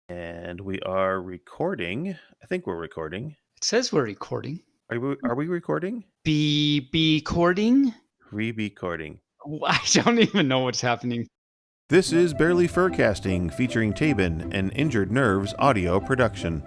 And we are recording. I think we're recording. It says we're recording. Are we recording? Be cording? Re-recording. I don't even know what's happening. This is Barely Furcasting, featuring Taebyn, an Injured Nerves audio production.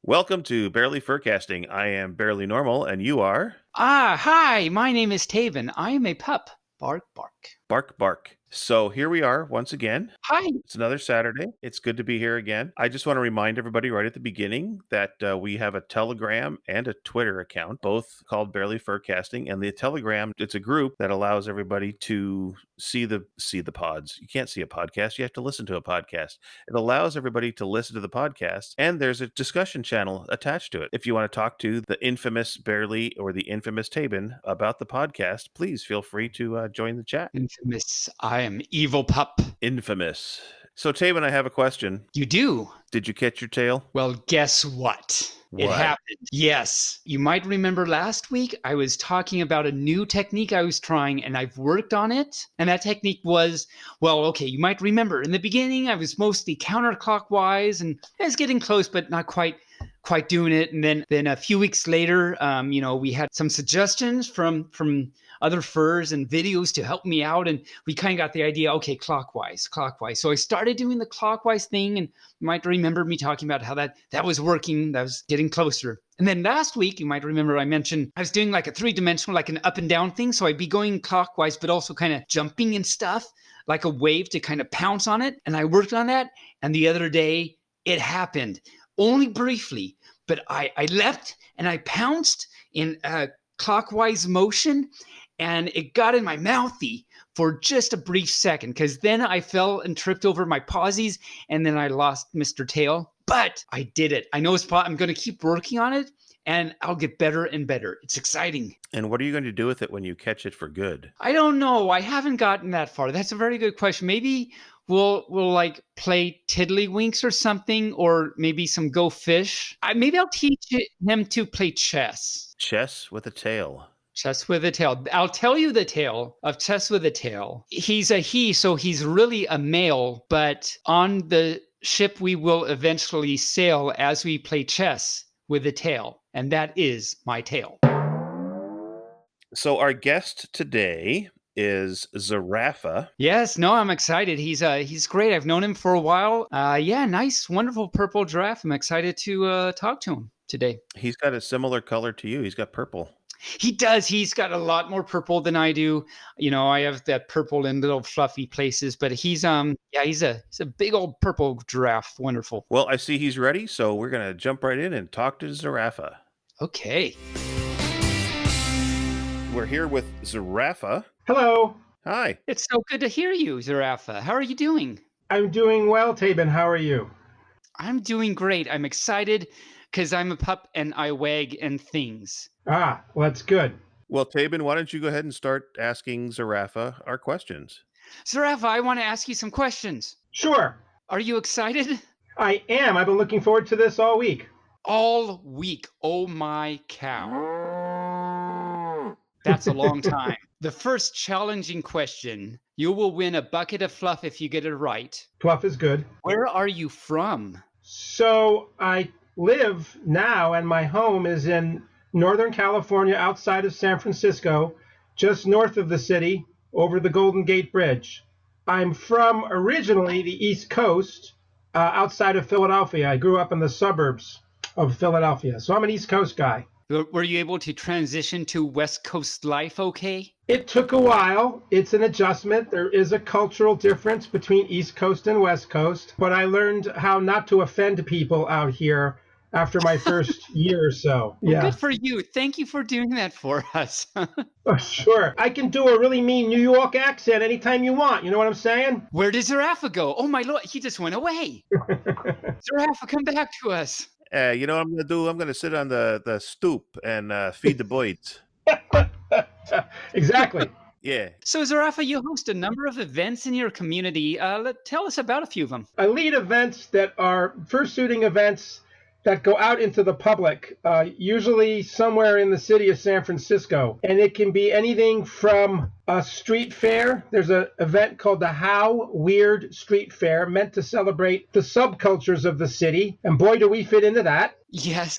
Welcome to Barely Furcasting. I am Barely Normal, and you are? Hi, my name is Taebyn. I am a pup. Bark, bark. Bark, bark. So here we are once again. Hi. It's another Saturday. It's good to be here again. I just want to remind everybody right at the beginning that we have a Telegram and a Twitter account, both called Barely Furcasting. And the Telegram, it's a group that allows everybody to see the pods. You can't see a podcast. You have to listen to a podcast. It allows everybody to listen to the podcast. And there's a discussion channel attached to it. If you want to talk to the infamous Barely or the infamous Taebyn about the podcast, please feel free to join the chat. Infamous. I am evil pup. Infamous. So, Taebyn, I have a question. You do? Did you catch your tail? Well, guess what? It What? happened. Yes. You might remember last week I was talking about a new technique I was trying and I've worked on it. And that technique was, well, okay, you might remember in the beginning I was mostly counterclockwise and I was getting close, but not quite doing it. And then a few weeks later, we had some suggestions from other furs and videos to help me out. And we kind of got the idea, okay, clockwise. So I started doing the clockwise thing. And you might remember me talking about how that was working. That was getting closer. And then last week, you might remember I mentioned I was doing like a 3-dimensional, like an up and down thing. So I'd be going clockwise, but also kind of jumping and stuff, like a wave to kind of pounce on it. And I worked on that. And the other day, it happened. Only briefly, but I leapt and I pounced in a clockwise motion and it got in my mouthy for just a brief second because then I fell and tripped over my pawsies and then I lost Mr. Tail. But I did it. I know I'm going to keep working on it and I'll get better and better. It's exciting. And what are you going to do with it when you catch it for good? I don't know. I haven't gotten that far. That's a very good question. Maybe we'll like play tiddlywinks or something, or maybe some go fish. Maybe I'll teach him to play chess. Chess with a tail. Chess with a tail. I'll tell you the tale of Chess with a Tail. He's a he, so he's really a male, but on the ship we will eventually sail as we play chess with a tail, and that is my tail. So our guest today is Zarafa. Yes, no, I'm excited. He's great. I've known him for a while. Nice, wonderful purple giraffe. I'm excited to talk to him today. He's got a similar color to you. He's got purple. He does. He's got a lot more purple than I do. You know, I have that purple in little fluffy places, but he's a big old purple giraffe. Wonderful. Well, I see he's ready, so we're going to jump right in and talk to Zarafa. Okay. We're here with Zarafa. Hello. Hi. It's so good to hear you, Zarafa. How are you doing? I'm doing well, Taebyn. How are you? I'm doing great. I'm excited because I'm a pup and I wag and things. Well, that's good. Well, Taebyn, why don't you go ahead and start asking Zarafa our questions? Zarafa, I want to ask you some questions. Sure. Are you excited? I am. I've been looking forward to this all week. All week. Oh my cow. That's a long time. The first challenging question. You will win a bucket of fluff if you get it right. Fluff is good. Where are you from? So I live now, and my home is in Northern California, outside of San Francisco, just north of the city, over the Golden Gate Bridge. I'm from originally the East Coast, outside of Philadelphia. I grew up in the suburbs of Philadelphia, so I'm an East Coast guy. Were you able to transition to West Coast life okay? It took a while. It's an adjustment. There is a cultural difference between East Coast and West Coast, but I learned how not to offend people out here after my first year or so. Well, good for you. Thank you for doing that for us. Oh, sure. I can do a really mean New York accent anytime you want. You know what I'm saying? Where did Zarafa go? Oh, my Lord. He just went away. Zarafa, come back to us. You know what I'm going to do? I'm going to sit on the stoop and feed the birds. Exactly. Yeah. So, Zarafa, you host a number of events in your community. Tell us about a few of them. I lead events that are fursuiting events that go out into the public, usually somewhere in the city of San Francisco. And it can be anything from a street fair. There's an event called the How Weird Street Fair, meant to celebrate the subcultures of the city. And boy, do we fit into that. Yes.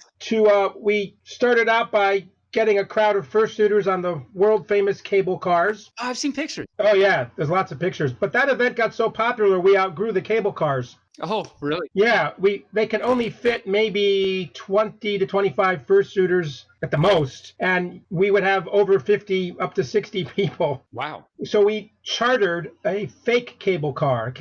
We started out by getting a crowd of fursuiters on the world-famous cable cars. Oh, I've seen pictures. Oh, yeah, there's lots of pictures. But that event got so popular, we outgrew the cable cars. Oh, really? Yeah, they can only fit maybe 20 to 25 fursuiters at the most, and we would have over 50, up to 60 people. Wow. So we chartered a fake cable car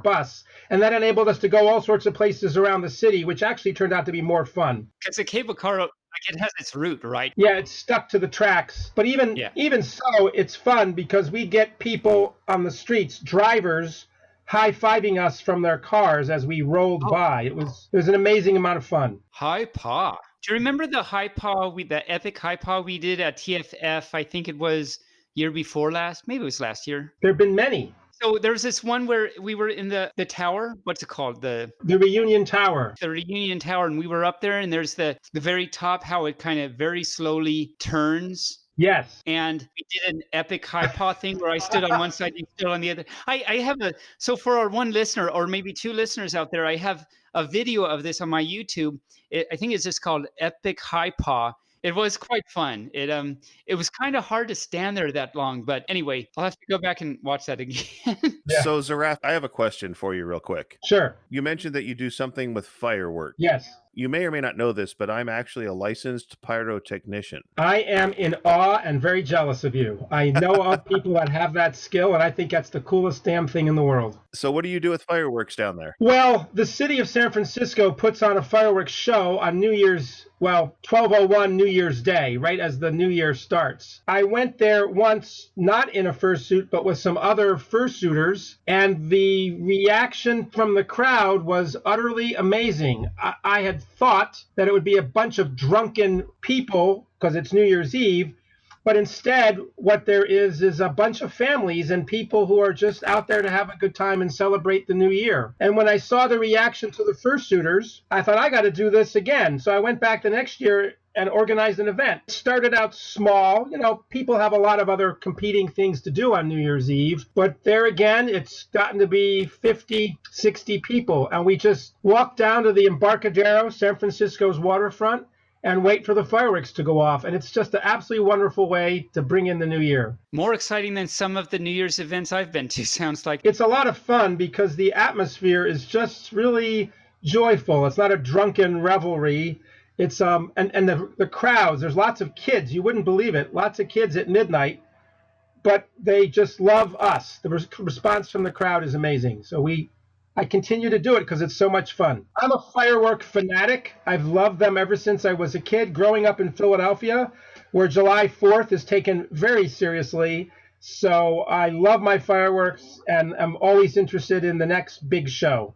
bus, and that enabled us to go all sorts of places around the city, which actually turned out to be more fun. Because a cable car, like, it has its route, right? Yeah, it's stuck to the tracks. But even so, it's fun because we get people on the streets, drivers, high-fiving us from their cars as we rolled by. It was an amazing amount of fun. High paw. Do you remember the high paw, the epic high paw we did at TFF? I think it was year before last. Maybe it was last year. There have been many. So there was this one where we were in the tower. What's it called? The Reunion Tower. The Reunion Tower, and we were up there, and there's the very top, how it kind of very slowly turns. Yes. And we did an epic high paw thing where I stood on one side, you stood on the other. I have so for our one listener, or maybe two listeners out there, I have a video of this on my YouTube. I think it's just called Epic High Paw. It was quite fun. It was kind of hard to stand there that long, but anyway, I'll have to go back and watch that again. Yeah. So, Zarafa, I have a question for you real quick. Sure. You mentioned that you do something with fireworks. Yes. You may or may not know this, but I'm actually a licensed pyrotechnician. I am in awe and very jealous of you. I know of people that have that skill, and I think that's the coolest damn thing in the world. So what do you do with fireworks down there? Well, the city of San Francisco puts on a fireworks show on 1201 New Year's Day, right as the new year starts. I went there once, not in a fursuit, but with some other fursuiters, and the reaction from the crowd was utterly amazing. I had thought that it would be a bunch of drunken people because it's New Year's Eve, but instead what there is a bunch of families and people who are just out there to have a good time and celebrate the new year. And when I saw the reaction to the fursuiters, I thought, I got to do this again. So I went back the next year and organized an event. It started out small. People have a lot of other competing things to do on New Year's Eve. But there again, it's gotten to be 50, 60 people. And we just walk down to the Embarcadero, San Francisco's waterfront, and wait for the fireworks to go off. And it's just an absolutely wonderful way to bring in the new year. More exciting than some of the New Year's events I've been to, sounds like. It's a lot of fun because the atmosphere is just really joyful. It's not a drunken revelry. It's and the crowds, there's lots of kids. You wouldn't believe it. Lots of kids at midnight, but they just love us. The response from the crowd is amazing. So I continue to do it because it's so much fun. I'm a firework fanatic. I've loved them ever since I was a kid. Growing up in Philadelphia, where July 4th is taken very seriously. So I love my fireworks, and I'm always interested in the next big show.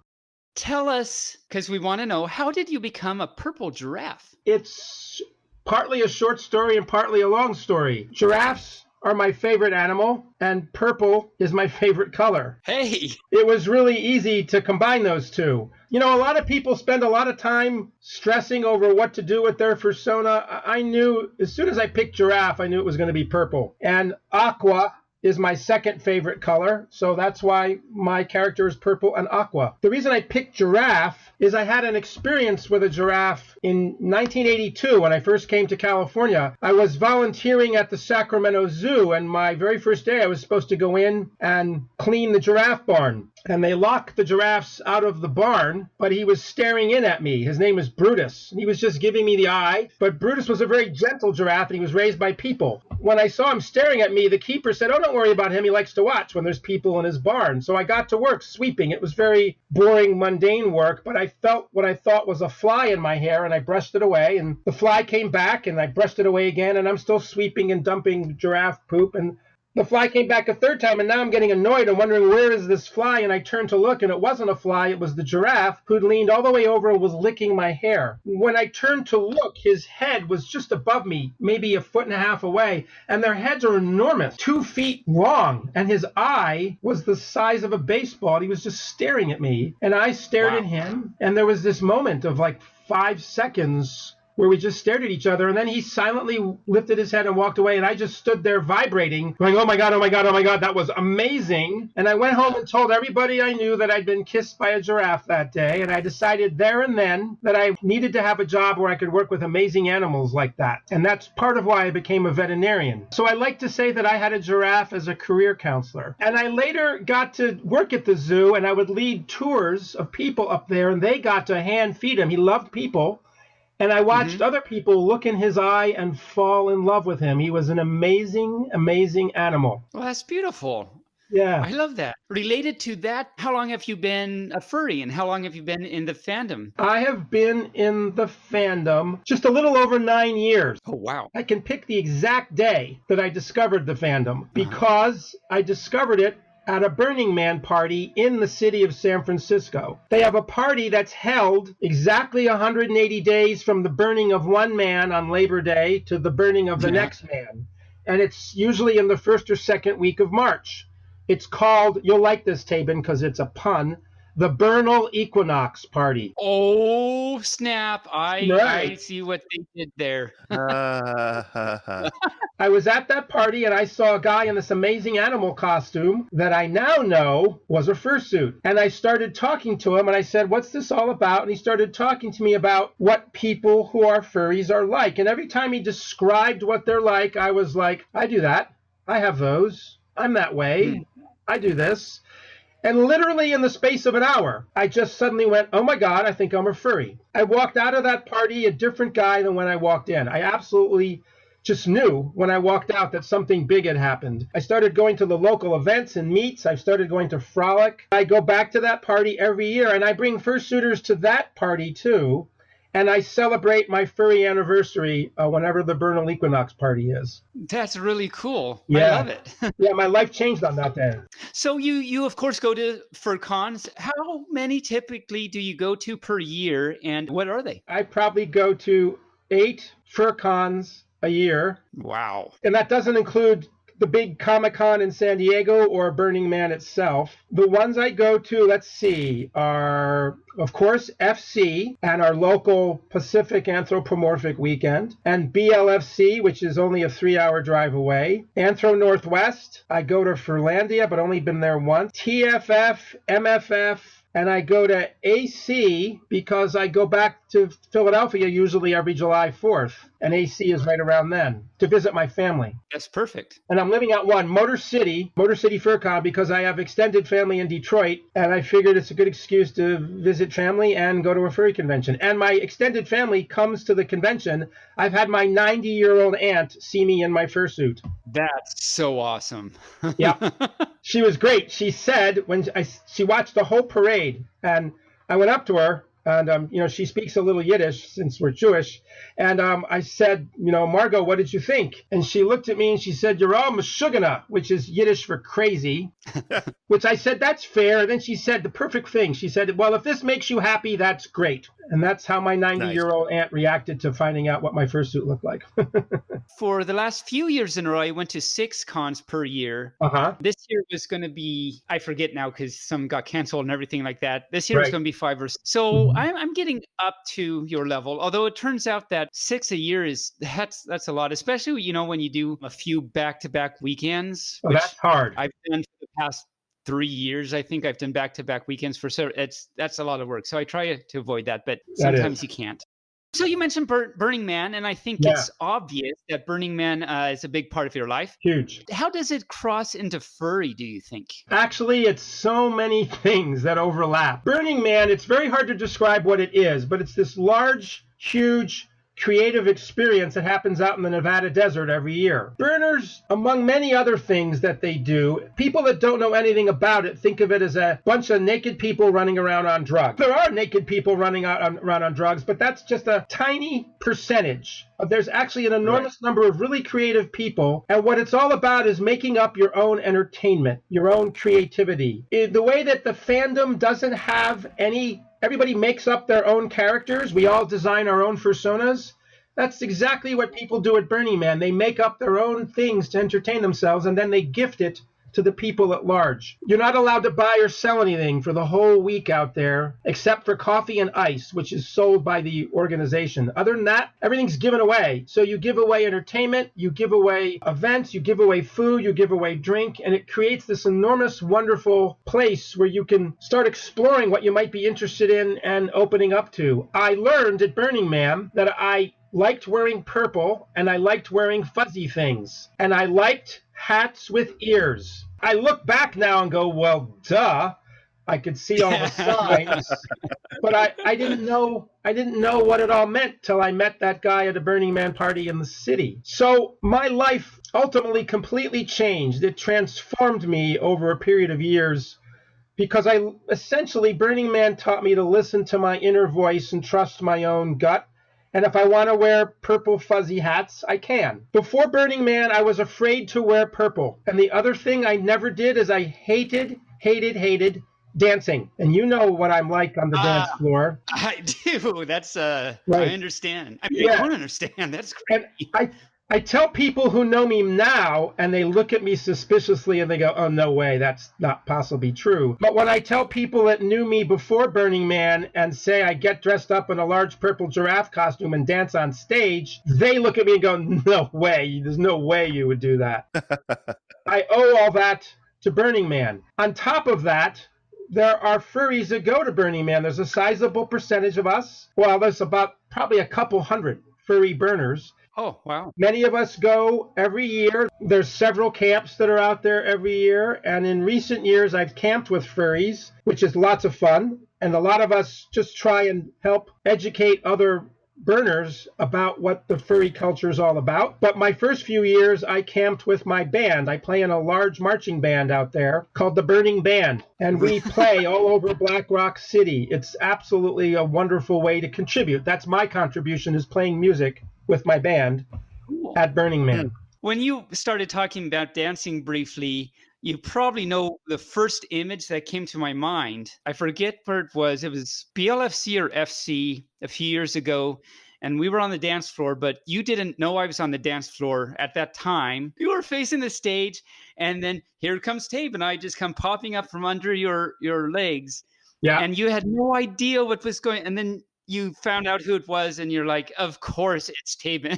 Tell us, because we want to know, how did you become a purple giraffe? It's partly a short story and partly a long story. Giraffes are my favorite animal, and purple is my favorite color. Hey! It was really easy to combine those two. A lot of people spend a lot of time stressing over what to do with their fursona. I knew, as soon as I picked giraffe, I knew it was going to be purple. And aqua is my second favorite color, so that's why my character is purple and aqua. The reason I picked giraffe is I had an experience with a giraffe in 1982 when I first came to California. I was volunteering at the Sacramento Zoo, and my very first day I was supposed to go in and clean the giraffe barn. And they locked the giraffes out of the barn, but he was staring in at me. His name is Brutus, and he was just giving me the eye. But Brutus was a very gentle giraffe, and he was raised by people. When I saw him staring at me, the keeper said, "Oh, don't worry about him. He likes to watch when there's people in his barn." So I got to work sweeping. It was very boring, mundane work, but I felt what I thought was a fly in my hair, and I brushed it away. And the fly came back, and I brushed it away again, and I'm still sweeping and dumping giraffe poop. And The fly came back a third time, and now I'm getting annoyed and wondering, where is this fly? And I turned to look, and it wasn't a fly. It was the giraffe who'd leaned all the way over and was licking my hair. When I turned to look, his head was just above me, maybe a foot and a half away, and their heads are enormous, 2 feet long, and his eye was the size of a baseball. He was just staring at me, and I stared at him, and there was this moment of like 5 seconds where we just stared at each other, and then he silently lifted his head and walked away, and I just stood there vibrating, going, oh my God, oh my God, oh my God, that was amazing. And I went home and told everybody I knew that I'd been kissed by a giraffe that day, and I decided there and then that I needed to have a job where I could work with amazing animals like that. And that's part of why I became a veterinarian. So I like to say that I had a giraffe as a career counselor. And I later got to work at the zoo, and I would lead tours of people up there, and they got to hand feed him. He loved people. And I watched other people look in his eye and fall in love with him. He was an amazing, amazing animal. Well, that's beautiful. Yeah. I love that. Related to that, how long have you been a furry and how long have you been in the fandom? I have been in the fandom just a little over 9 years. Oh, wow. I can pick the exact day that I discovered the fandom because I discovered it at a Burning Man party in the city of San Francisco. They have a party that's held exactly 180 days from the burning of one man on Labor Day to the burning of the next man. And it's usually in the first or second week of March. It's called, you'll like this, Taebyn, because it's a pun, the Vernal Equinox Party. Oh, snap. I see what they did there. I was at that party and I saw a guy in this amazing animal costume that I now know was a fursuit. And I started talking to him and I said, what's this all about? And he started talking to me about what people who are furries are like. And every time he described what they're like, I was like, I do that. I have those. I'm that way. I do this. And literally in the space of an hour, I just suddenly went, oh my God, I think I'm a furry. I walked out of that party a different guy than when I walked in. I absolutely just knew when I walked out that something big had happened. I started going to the local events and meets. I started going to Frolic. I go back to that party every year, and I bring fursuiters to that party too. And I celebrate my furry anniversary whenever the Vernal Equinox party is. That's really cool. Yeah. I love it. Yeah, my life changed on that day. So you of course go to fur cons. How many typically do you go to per year, and what are they? I probably go to 8 fur cons a year. Wow. And that doesn't include the big Comic-Con in San Diego or Burning Man itself. The ones I go to, let's see, are, of course, FC and our local Pacific Anthropomorphic Weekend, and BLFC, which is only a 3-hour drive away. Anthro Northwest, I go to Furlandia, but only been there once. TFF, MFF, and I go to AC because I go back to Philadelphia usually every July 4th. And AC is right around then to visit my family. That's perfect. And I'm living out Motor City FurCon, because I have extended family in Detroit. And I figured it's a good excuse to visit family and go to a furry convention. And my extended family comes to the convention. I've had my 90-year-old aunt see me in my fursuit. That's so awesome. Yeah. She was great. She said she watched the whole parade, and I went up to her, and she speaks a little Yiddish since we're Jewish, and I said, Margot, what did you think? And she looked at me and she said, you're all meshugana, which is Yiddish for crazy, which I said, that's fair. And then she said the perfect thing. She said, well, if this makes you happy, that's great. And that's how my 90-year-old aunt reacted to finding out what my fursuit looked like. For the last few years in a row, I went to 6 cons per year. This year was going to be, I forget now because some got canceled and everything like that. This year was going to be 5 or 6. So I'm getting up to your level, although it turns out that 6 a year that's a lot, especially, when you do a few back-to-back weekends. Oh, that's hard. I've done for the past 3 years. I think I've done back-to-back weekends for that's a lot of work. So I try to avoid that, but sometimes you can't. So you mentioned Burning Man, and I think it's obvious that Burning Man is a big part of your life. Huge. How does it cross into furry, do you think? Actually, it's so many things that overlap. Burning Man, it's very hard to describe what it is, but it's this large, huge creative experience that happens out in the Nevada desert every year. Burners, among many other things that they do, people that don't know anything about it think of it as a bunch of naked people running around on drugs. There are naked people running around on drugs, but that's just a tiny percentage. There's actually an enormous number of really creative people, and what it's all about is making up your own entertainment, your own creativity. The way that the fandom doesn't have any, everybody makes up their own characters, we all design our own personas. That's exactly what people do at Burning Man. They make up their own things to entertain themselves, and then they gift it to the people at large. You're not allowed to buy or sell anything for the whole week out there, except for coffee and ice, which is sold by the organization. Other than that, everything's given away. So you give away entertainment, you give away events, you give away food, you give away drink, and it creates this enormous, wonderful place where you can start exploring what you might be interested in and opening up to. I learned at Burning Man that I liked wearing purple, and I liked wearing fuzzy things, and I liked hats with ears. I look back now and go, well, duh. I could see all the signs, but I didn't know what it all meant till I met that guy at a Burning Man party in the city. So my life ultimately completely changed. It transformed me over a period of years because Burning Man taught me to listen to my inner voice and trust my own gut. And if I want to wear purple fuzzy hats, I can. Before Burning Man, I was afraid to wear purple. And the other thing I never did is I hated dancing. And you know what I'm like on the dance floor. I do. That's, right. I understand. I mean, yeah. I don't understand. That's crazy. And I tell people who know me now, and they look at me suspiciously, and they go, oh, no way, that's not possibly true. But when I tell people that knew me before Burning Man and say I get dressed up in a large purple giraffe costume and dance on stage, they look at me and go, no way, there's no way you would do that. I owe all that to Burning Man. On top of that, there are furries that go to Burning Man. There's a sizable percentage of us. Well, there's about probably a couple hundred furry burners. Oh, wow. Many of us go every year. There's several camps that are out there every year. And in recent years, I've camped with furries, which is lots of fun. And a lot of us just try and help educate other burners about what the furry culture is all about. But my first few years, I camped with my band. I play in a large marching band out there called the Burning Band. And we play all over Black Rock City. It's absolutely a wonderful way to contribute. That's my contribution, is playing music with my band at Burning Man. When you started talking about dancing briefly, you probably know the first image that came to my mind. I forget where it was. It was BLFC or FC a few years ago, and we were on the dance floor, but you didn't know I was on the dance floor at that time. You were facing the stage, and then here comes Taebyn. I just come popping up from under your legs. Yeah. And you had no idea what was going, and then you found out who it was, and you're like, of course, it's Taebyn.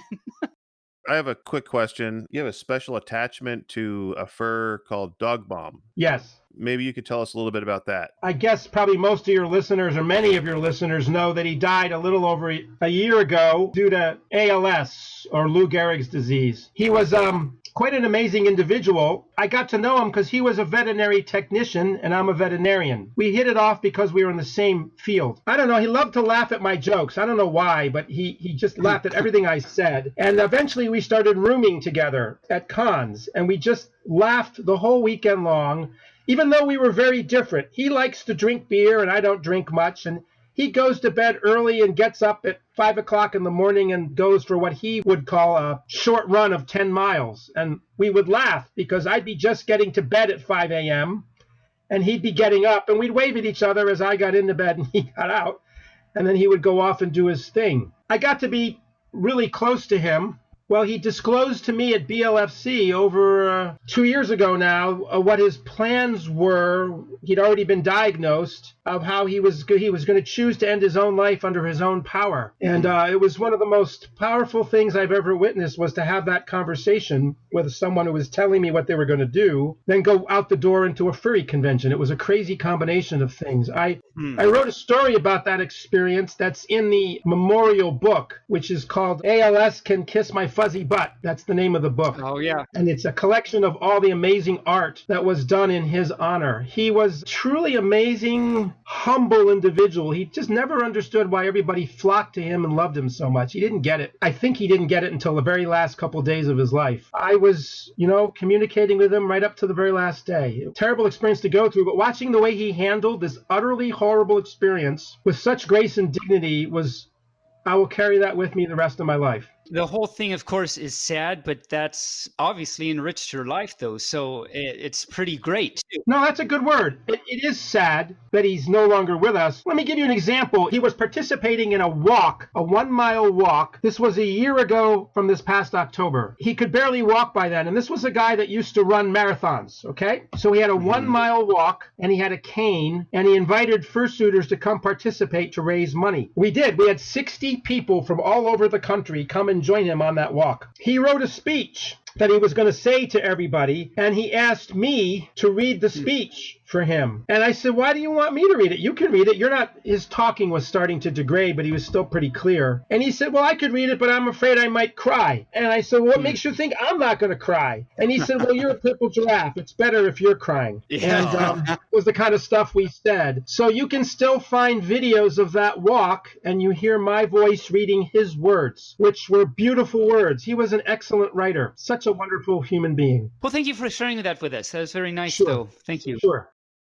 I have a quick question. You have a special attachment to a fur called Dog Bomb. Yes. Maybe you could tell us a little bit about that. I guess probably most of your listeners, or many of your listeners, know that he died a little over a year ago due to ALS, or Lou Gehrig's disease. He was quite an amazing individual. I got to know him because he was a veterinary technician and I'm a veterinarian. We hit it off because we were in the same field. I don't know, he loved to laugh at my jokes. I don't know why, but he just laughed at everything I said. And eventually we started rooming together at cons, and we just laughed the whole weekend long, even though we were very different. He likes to drink beer and I don't drink much, and he goes to bed early and gets up at 5 o'clock in the morning and goes for what he would call a short run of 10 miles. And we would laugh because I'd be just getting to bed at 5 a.m. and he'd be getting up, and we'd wave at each other as I got into bed and he got out, and then he would go off and do his thing. I got to be really close to him. Well, he disclosed to me at BLFC over 2 years ago now what his plans were. He'd already been diagnosed, of how he was going to choose to end his own life under his own power. And it was one of the most powerful things I've ever witnessed, was to have that conversation with someone who was telling me what they were going to do, then go out the door into a furry convention. It was a crazy combination of things. I wrote a story about that experience that's in the memorial book, which is called ALS Can Kiss My Fuzzy Butt. That's the name of the book. Oh, yeah. And it's a collection of all the amazing art that was done in his honor. He was truly amazing, humble individual. He just never understood why everybody flocked to him and loved him so much. He didn't get it. I think he didn't get it until the very last couple days of his life. I was, communicating with him right up to the very last day. Terrible experience to go through, but watching the way he handled this utterly horrible experience with such grace and dignity I will carry that with me the rest of my life. The whole thing, of course, is sad, but that's obviously enriched your life, though. So it's pretty great, too. No, that's a good word. It is sad that he's no longer with us. Let me give you an example. He was participating in a walk, a 1-mile walk. This was a year ago from this past October. He could barely walk by then. And this was a guy that used to run marathons, okay? So he had a 1-mile walk, and he had a cane, and he invited fursuiters to come participate to raise money. We did. We had 60 people from all over the country come and join him on that walk. He wrote a speech that he was going to say to everybody, and he asked me to read the speech for him. And I said, why do you want me to read it? You can read it. His talking was starting to degrade, but he was still pretty clear. And he said, well, I could read it, but I'm afraid I might cry. And I said, well, what makes you think I'm not going to cry? And he said, well, you're a purple giraffe. It's better if you're crying. Yeah. And it was the kind of stuff we said. So you can still find videos of that walk, and you hear my voice reading his words, which were beautiful words. He was an excellent writer. Such a wonderful human being. Well, thank you for sharing that with us. That was very nice, Sure. though. Thank you. Sure.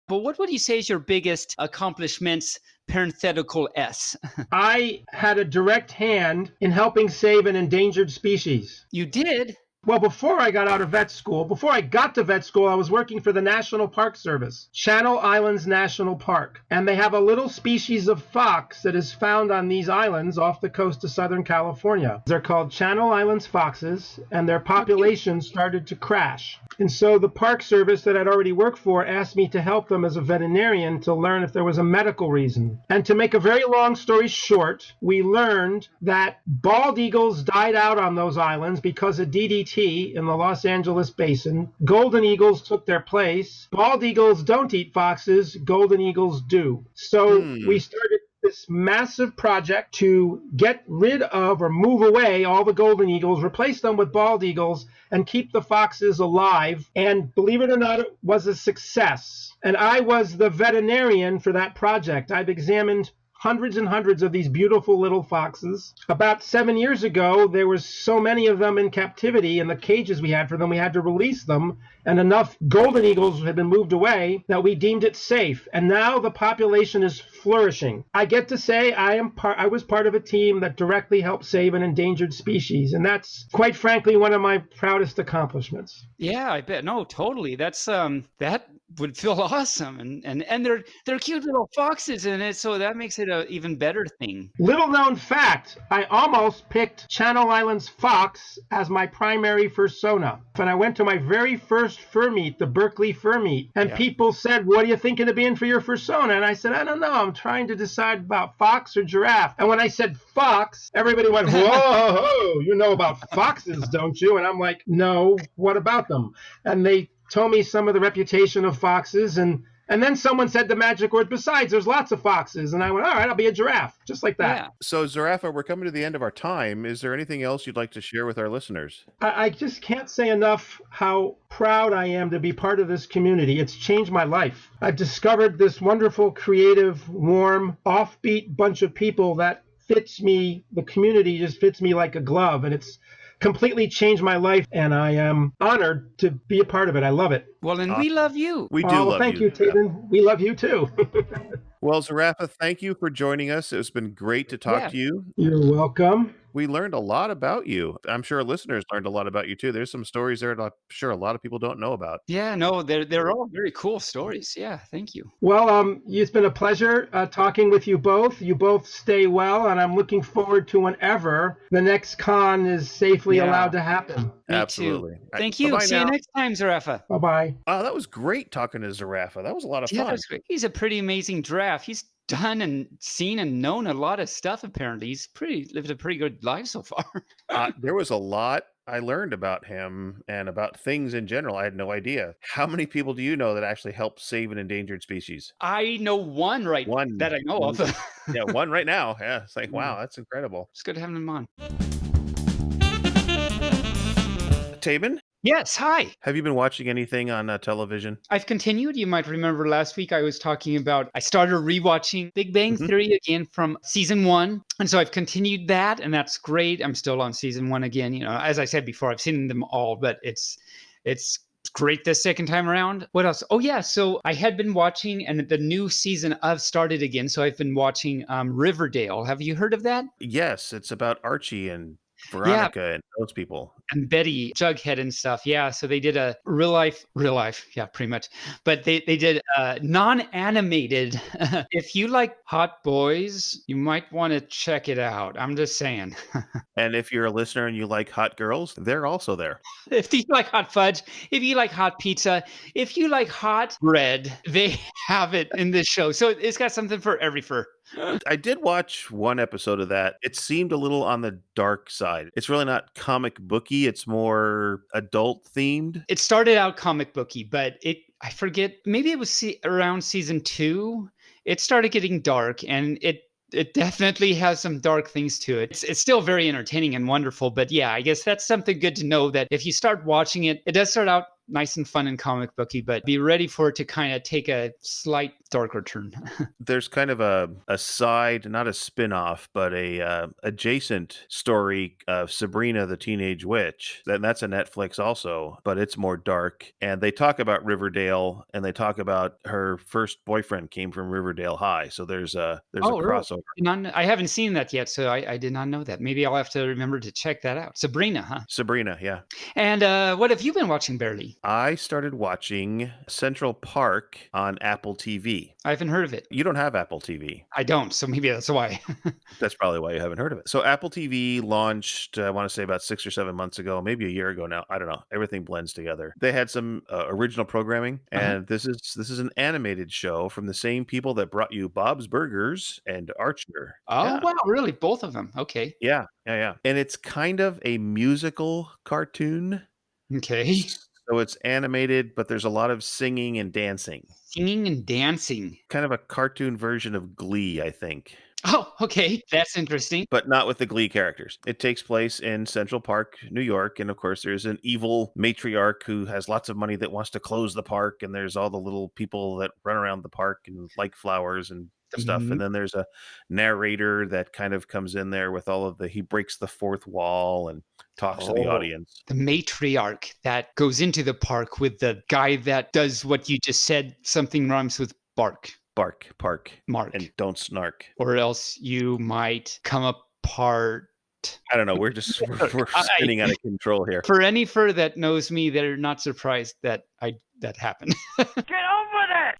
But what would you say is your biggest accomplishments, parenthetical S? I had a direct hand in helping save an endangered species. You did? Well, before I got out of vet school, before I got to vet school, I was working for the National Park Service, Channel Islands National Park. And they have a little species of fox that is found on these islands off the coast of Southern California. They're called Channel Islands foxes, and their population started to crash. And so the Park Service that I'd already worked for asked me to help them as a veterinarian to learn if there was a medical reason. And to make a very long story short, we learned that bald eagles died out on those islands because of DDT in the Los Angeles basin. Golden eagles took their place. Bald eagles don't eat foxes. Golden eagles do. So we started this massive project to get rid of or move away all the golden eagles, replace them with bald eagles, and keep the foxes alive. And believe it or not, it was a success. And I was the veterinarian for that project. I've examined hundreds and hundreds of these beautiful little foxes. About 7 years ago, there were so many of them in captivity in the cages we had for them, we had to release them. And enough golden eagles had been moved away that we deemed it safe. And now the population is flourishing. I get to say I was part of a team that directly helped save an endangered species. And that's, quite frankly, one of my proudest accomplishments. Yeah, I bet. No, totally. That's that would feel awesome. And they're cute little foxes in it, so that makes it an even better thing. Little known fact, I almost picked Channel Islands fox as my primary fursona. And I went to my very first fur meet, the Berkeley Fur Meet, and people said, what are you thinking of being for your fursona? And I said, I don't know. I'm trying to decide about fox or giraffe. And when I said fox, everybody went, whoa, you know about foxes, don't you? And I'm like, no, what about them? And they told me some of the reputation of foxes, and then someone said the magic word, besides, there's lots of foxes. And I went, all right, I'll be a giraffe, just like that. Yeah. So, Zarafa, we're coming to the end of our time. Is there anything else you'd like to share with our listeners? I just can't say enough how proud I am to be part of this community. It's changed my life. I've discovered this wonderful, creative, warm, offbeat bunch of people that fits me. The community just fits me like a glove, and it's completely changed my life, and I am honored to be a part of it. I love it. Well, and we love you. We do love thank you, Taebyn. We love you too. Well, Zarafa, thank you for joining us. It's been great to talk to you. You're welcome. We learned a lot about you. I'm sure our listeners learned a lot about you too. There's some stories there that I'm sure a lot of people don't know about. Yeah, no, they're all very cool stories. Yeah, thank you. Well, it's been a pleasure talking with you both. You both stay well, and I'm looking forward to whenever the next con is safely allowed to happen. Me Absolutely. too. Thank you. See you next time, Zarafa. Bye-bye. Wow, that was great talking to Zarafa. That was a lot of fun. That was great. He's a pretty amazing giraffe. He's done and seen and known a lot of stuff, apparently. He's lived a pretty good life so far. There was a lot I learned about him and about things in general. I had no idea. How many people do you know that actually help save an endangered species? I know one that I know of. Yeah, one right now. Yeah, it's like, wow, that's incredible. It's good having him on. Taebyn, Yes, hi. have you been watching anything on television? I've continued. You might remember last week I was talking about I started rewatching Big Bang Mhm. Theory again from season 1. And so I've continued that, and that's great. I'm still on season 1 again. As I said before, I've seen them all, but it's great this second time around. What else? Oh yeah, so I had been watching, and the new season of started again. So I've been watching Riverdale. Have you heard of that? Yes, it's about Archie and Yeah, Veronica and those people. and Betty, Jughead and stuff. Yeah, so they did a real life, yeah, pretty much. But they did non-animated. If you like hot boys, you might want to check it out. I'm just saying. And if you're a listener and you like hot girls, they're also there. If you like hot fudge, if you like hot pizza, if you like hot bread, they have it in this show. So it's got something for every fur. I did watch one episode of that. It seemed a little on the dark side. It's really not comic booky, it's more adult themed. It started out comic booky, but I forget, maybe it was around season 2. It started getting dark, and it definitely has some dark things to it. It's still very entertaining and wonderful, but yeah, I guess that's something good to know, that if you start watching it, it does start out nice and fun and comic booky, but be ready for it to kind of take a slight darker turn. There's kind of a side, not a spin-off, but a adjacent story of Sabrina the Teenage Witch. That's a Netflix also, but it's more dark. And they talk about Riverdale, and they talk about her first boyfriend came from Riverdale High. So there's a Oh, really? crossover. I haven't seen that yet, so I did not know that. Maybe I'll have to remember to check that out. Sabrina, huh? Sabrina, yeah. And what have you been watching, Barely? I started watching Central Park on Apple TV. I haven't heard of it. You don't have Apple TV. I don't, so maybe that's why. That's probably why you haven't heard of it. So Apple TV launched, I want to say about 6 or 7 months ago, maybe a year ago now. I don't know. Everything blends together. They had some original programming, Uh-huh. and this is an animated show from the same people that brought you Bob's Burgers and Archer. Oh, Yeah, wow, really? Both of them. Okay. yeah, yeah, yeah. And it's kind of a musical cartoon. Okay. So it's animated, but there's a lot of singing and dancing. Singing and dancing. Kind of a cartoon version of Glee, I think. Oh, okay. That's interesting. But not with the Glee characters. It takes place in Central Park, New York, and of course there's an evil matriarch who has lots of money that wants to close the park, and there's all the little people that run around the park and like flowers and stuff. Mhm. And then there's a narrator that kind of comes in there with all of he breaks the fourth wall and talks to the Oh, audience. the matriarch that goes into the park with the guy that does what you just said, something rhymes with bark, Bark, park, Mark, and don't snark. or else you might come apart. I don't know. We're we're spinning out of control here. For any fur that knows me, they're not surprised that that happened.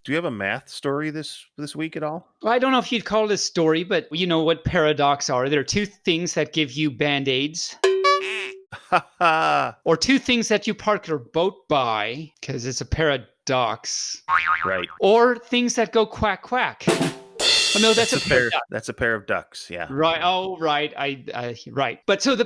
Do you have a math story this week at all? Well, I don't know if you'd call it a story, but you know what paradox are. There are two things that give you band-aids, Ha ha! or two things that you park your boat by, because it's a paradox, Right. or things that go quack quack. Oh, no, that's a paradox. That's a pair of ducks. Yeah. Right. Oh, right. Right. But so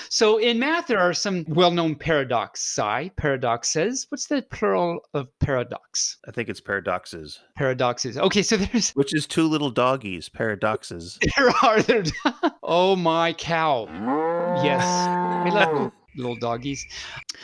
so in math there are some well-known paradoxes. What's the plural of paradox? I think it's paradoxes, Paradoxes. Okay, so which is two little doggies. Paradoxes. there. Oh my cow. Yes. I love little doggies.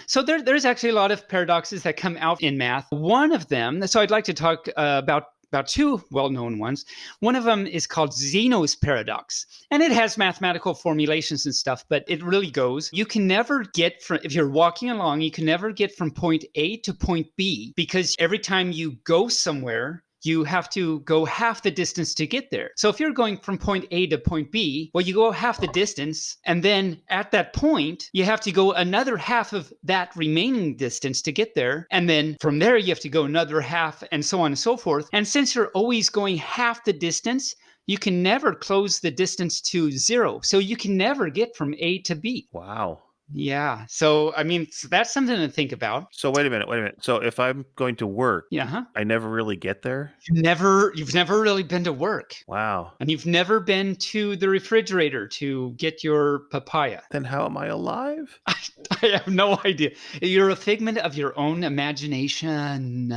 So there's actually a lot of paradoxes that come out in math. One of them, so I'd like to talk about two well-known ones. One of them is called Zeno's paradox, and it has mathematical formulations and stuff, but it really goes, you can never get from, if you're walking along, you can never get from point A to point B, because every time you go somewhere, you have to go half the distance to get there. So if you're going from point A to point B, well, you go half the distance, and then at that point, you have to go another half of that remaining distance to get there. And then from there, you have to go another half, and so on and so forth. And since you're always going half the distance, you can never close the distance to zero. So you can never get from A to B. Wow. Yeah. So, I mean, that's something to think about. So wait a minute. So if I'm going to work, Yeah. Huh? I never really get there? You've never really been to work. Wow. And you've never been to the refrigerator to get your papaya. Then how am I alive? I have no idea. You're a figment of your own imagination.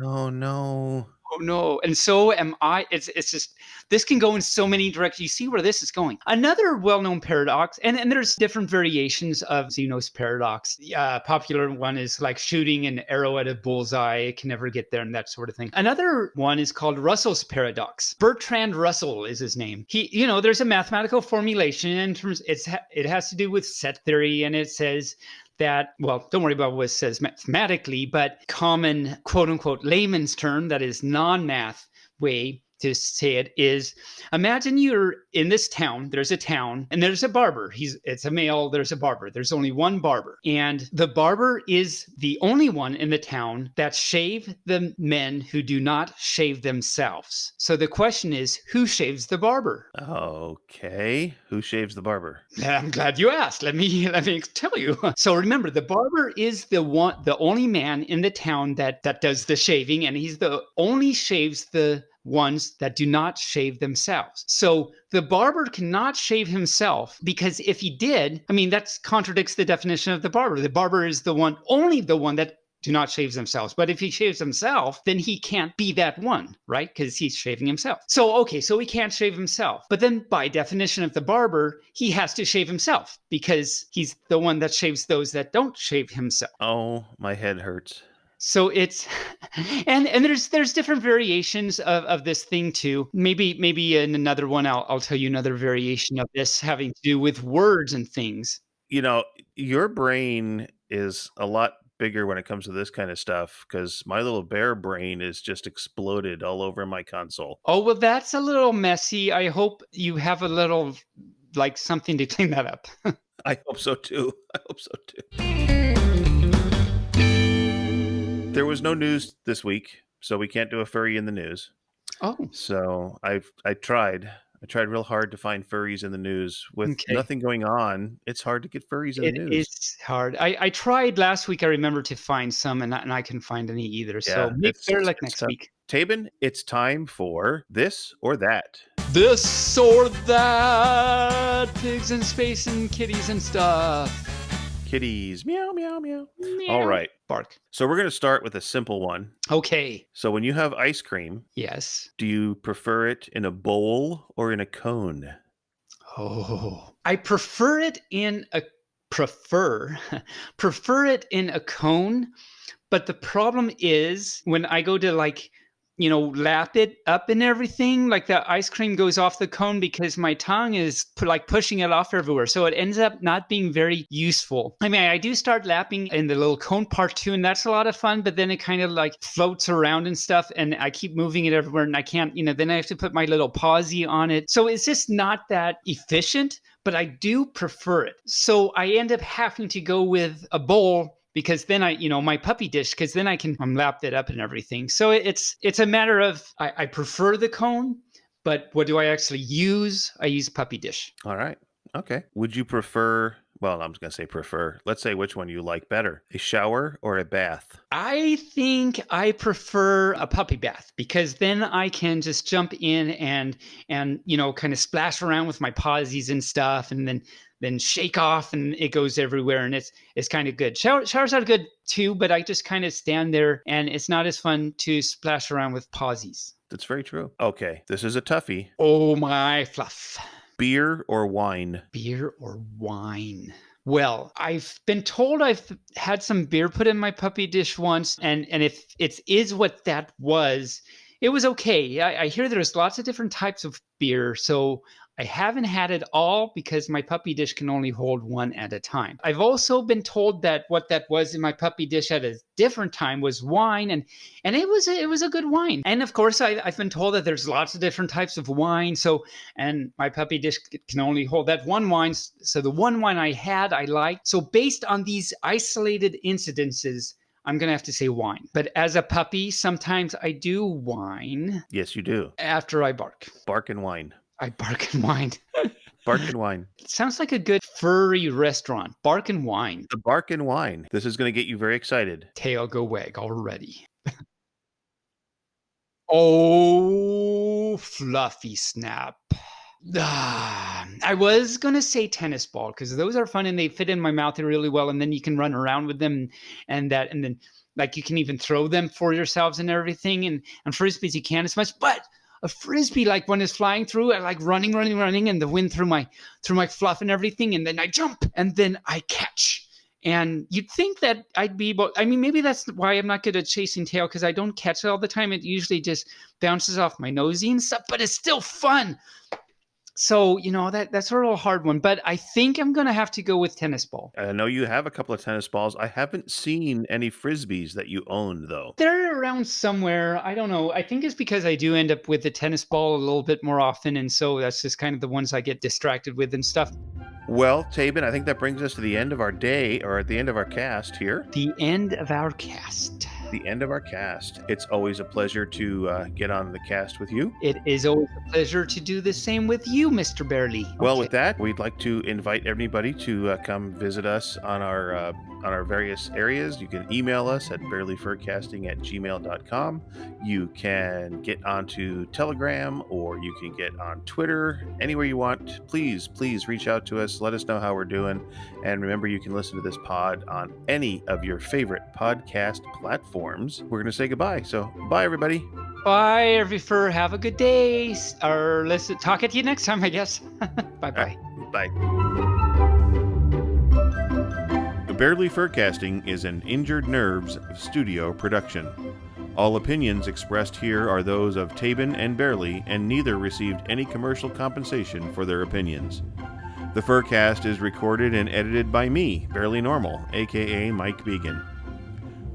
Oh no. Oh no. And so am I. It's just, this can go in so many directions. You see where this is going. Another well-known paradox, and there's different variations of Zeno's paradox. Popular one is like shooting an arrow at a bullseye. It can never get there and that sort of thing. Another one is called Russell's paradox. Bertrand Russell is his name. There's a mathematical formulation in terms, it has to do with set theory, and it says that, well, don't worry about what it says mathematically, but common quote unquote layman's term, that is non-math way to say it, is imagine you're in this town, there's a town, and there's a barber. It's a male, there's a barber. There's only one barber. And the barber is the only one in the town that shave the men who do not shave themselves. So the question is, who shaves the barber? Okay. Who shaves the barber? I'm glad you asked. Let me tell you. So remember, the barber is the only man in the town that does the shaving, and he's the only shaves the ones that do not shave themselves. So the barber cannot shave himself, because if he did, that contradicts the definition of the barber. The barber is only the one that do not shave themselves. But if he shaves himself, then he can't be that one, right? Because he's shaving himself. So he can't shave himself. But then by definition of the barber, he has to shave himself, because he's the one that shaves those that don't shave himself. Oh, my head hurts. So it's, and there's different variations of this thing too. Maybe in another one, I'll tell you another variation of this having to do with words and things. Your brain is a lot bigger when it comes to this kind of stuff, because my little bear brain is just exploded all over my console. Oh, well, that's a little messy. I hope you have a little, like, something to clean that up. I hope so too. There was no news this week, so we can't do a furry in the news. Oh. So I tried real hard to find furries in the news. With nothing going on, it's hard to get furries in the news. It's hard. I tried last week, I remember, to find some, and I couldn't find any either. So maybe better like next week. Taebyn, it's time for This or That. This or that. Pigs in space and kitties and stuff. Kitties. Meow, meow, meow. All right. Bark. So we're going to start with a simple one. Okay. So when you have ice cream, yes, do you prefer it in a bowl or in a cone? Oh, I prefer it in a it in a cone. But the problem is when I go to lap it up and everything, like the ice cream goes off the cone because my tongue is pushing it off everywhere. So it ends up not being very useful. I do start lapping in the little cone part too, and that's a lot of fun, but then it kind of floats around and stuff, and I keep moving it everywhere, and I can't, then I have to put my little pawsy on it. So it's just not that efficient, but I do prefer it. So I end up having to go with a bowl, because then my puppy dish, because then I can lap it up and everything. So it's a matter of, I prefer the cone, but what do I actually use? I use puppy dish. All right. Okay. Would you prefer, well, I'm just going to say prefer. Let's say which one you like better, a shower or a bath? I think I prefer a puppy bath, because then I can just jump in and kind of splash around with my pawsies and stuff, and then shake off, and it goes everywhere, and it's kind of good. Showers are good too, but I just kind of stand there, and it's not as fun to splash around with pawsies. That's very true. Okay, this is a toughie. Oh my fluff. Beer or wine? Beer or wine? Well, I've been told I've had some beer put in my puppy dish once, and if it is what that was, it was okay. I hear there's lots of different types of beer, so I haven't had it all because my puppy dish can only hold one at a time. I've also been told that what that was in my puppy dish at a different time was wine, and it was a good wine. And of course, I've been told that there's lots of different types of wine. So, and my puppy dish can only hold that one wine. So the one wine I had, I liked. So based on these isolated incidences, I'm going to have to say wine. But as a puppy, sometimes I do whine. Yes, you do. After I bark. Bark and whine. I bark and whine. Bark and wine. Sounds like a good furry restaurant. Bark and wine. The bark and wine. This is going to get you very excited. Tail go wag already. Oh, fluffy snap. I was going to say tennis ball, because those are fun and they fit in my mouth really well, and then you can run around with them and then Like you can even throw them for yourselves and everything. And frisbees you can't as much. But a frisbee, like when it's flying through, I like running, and the wind through my fluff and everything, and then I jump and then I catch. And you'd think that I'd be able, I mean, maybe that's why I'm not good at chasing tail, because I don't catch it all the time. It usually just bounces off my nosy and stuff, but it's still fun. So, that's a real hard one, but I think I'm going to have to go with tennis ball. I know you have a couple of tennis balls. I haven't seen any frisbees that you own, though. They're around somewhere. I don't know. I think it's because I do end up with the tennis ball a little bit more often, and so that's just kind of the ones I get distracted with and stuff. Well, Taebyn, I think that brings us to the end of our day, or at the end of our cast here. The end of our cast. The end of our cast. It's always a pleasure to get on the cast with you. It is always a pleasure to do the same with you, Mr. Barely. Well, with that, we'd like to invite everybody to come visit us on our various areas. You can email us at barelyfurcasting@gmail.com. You can get onto Telegram, or you can get on Twitter, anywhere you want. Please reach out to us. Let us know how we're doing. And remember, you can listen to this pod on any of your favorite podcast platforms. We're going to say goodbye. So bye, everybody. Bye, Everyfur. Have a good day. Or let's talk at you next time, I guess. Bye-bye. Bye. Barely Furcasting is an Injured Nerves studio production. All opinions expressed here are those of Taebyn and Barely, and neither received any commercial compensation for their opinions. The Furcast is recorded and edited by me, Barely Normal, aka Mike Began.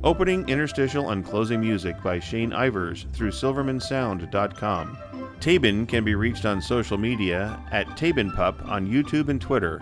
Opening, interstitial, and closing music by Shane Ivers through silvermansound.com. Taebyn can be reached on social media at TaebynPup on YouTube and Twitter.